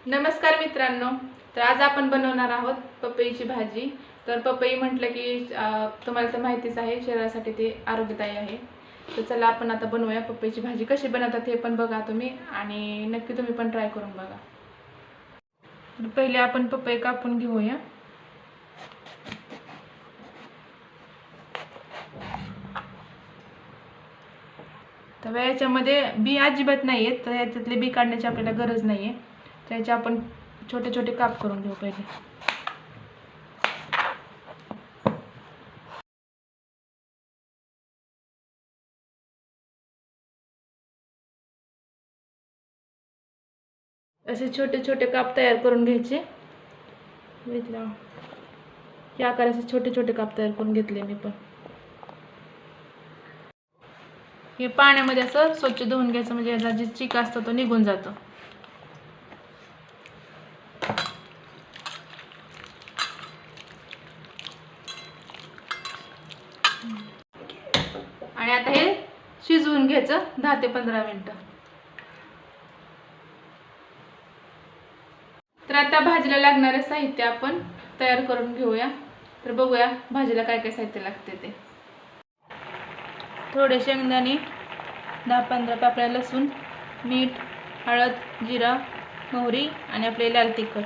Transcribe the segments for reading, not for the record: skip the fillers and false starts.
नमस्कार मित्रांनो, तर आज आपण बनवणार आहोत पपईची भाजी। तर पपई म्हटलं की तुम्हाला तर माहितीच आहे, शरीरासाठी ते आरोग्यदायी आहे। तर चला आपण आता बनवूया पपईची भाजी। कशी बनवतात हे पण बघा तुम्ही आणि नक्की तुम्ही पण ट्राय करून बघा। तर पहिले आपण पपई कापून घेऊया। तर याच्यामध्ये बी अजिबात नाही आहेत, तर याच्यातले बी काढण्याची आपल्याला गरज नाही आहे। त्याचे आपण छोटे छोटे काप करून घेऊ पहिले। असे छोटे छोटे काप तयार करून घ्यायचे। या आकाराचे छोटे छोटे काप तयार करून घेतले मी पण। हे पाण्यामध्ये असं स्वच्छ धुवून घ्यायचं, म्हणजे याचा जे चिक असतो तो निघून जातो। आणि आता हे शिजवून घ्यायचं 10 ते 15 मिनिटं। तर आता भाजीला लागणारे साहित्य आपण तयार करून घेऊया। तर बघूया भाजीला काय काय साहित्य लागते ते। थोडे शेंगदाणे, 10-15 पाकळ्या लसूण, मीठ, हळद, जिरा, मोहरी आणि आपले लाल तिखट।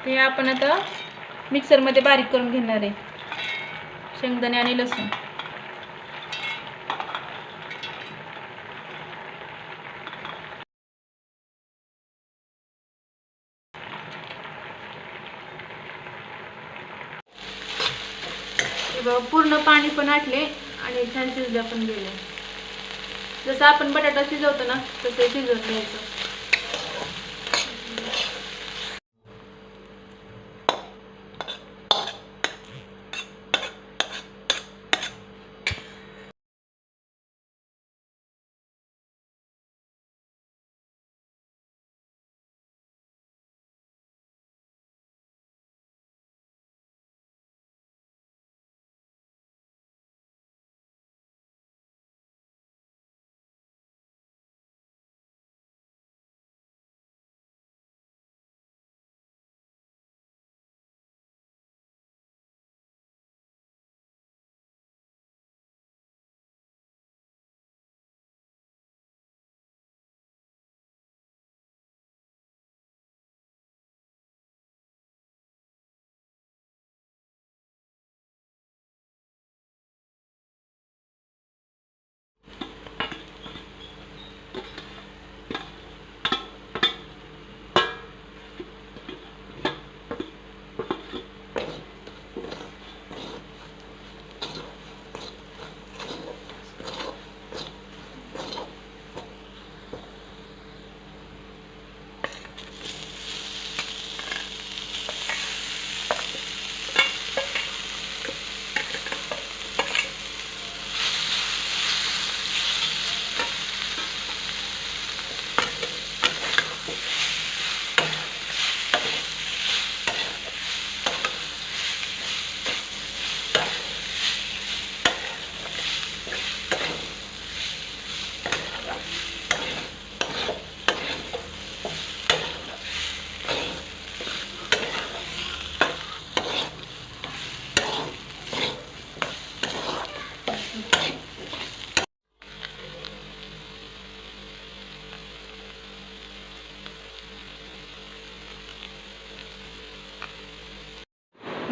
ते आपण आता मिक्सरमध्ये बारीक करून घेणार आहे, शेंगदाणे आणि लसूण। पूर्ण पाणी पण आटले आणि छान शिजले पण गेले। जसं आपण बटाटा शिजवतो ना तसे शिजवून घ्यायचं।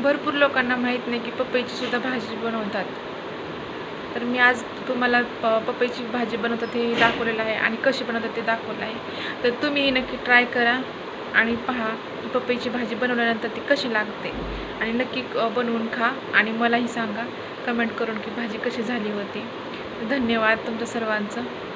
भरपूर लोकांना माहीत नाही की पपईची सुद्धा भाजी बनवतात। तर मी आज तुम्हाला पपईची भाजी बनवतात हे दाखवलेलं आहे आणि कशी बनवतात ते दाखवलं आहे। तर तुम्ही नक्की ट्राय करा आणि पहा की पपईची भाजी बनवल्यानंतर ती कशी लागते, आणि नक्की बनवून खा आणि मलाही सांगा कमेंट करून की भाजी कशी झाली होती। धन्यवाद तुमच्या सर्वांचं।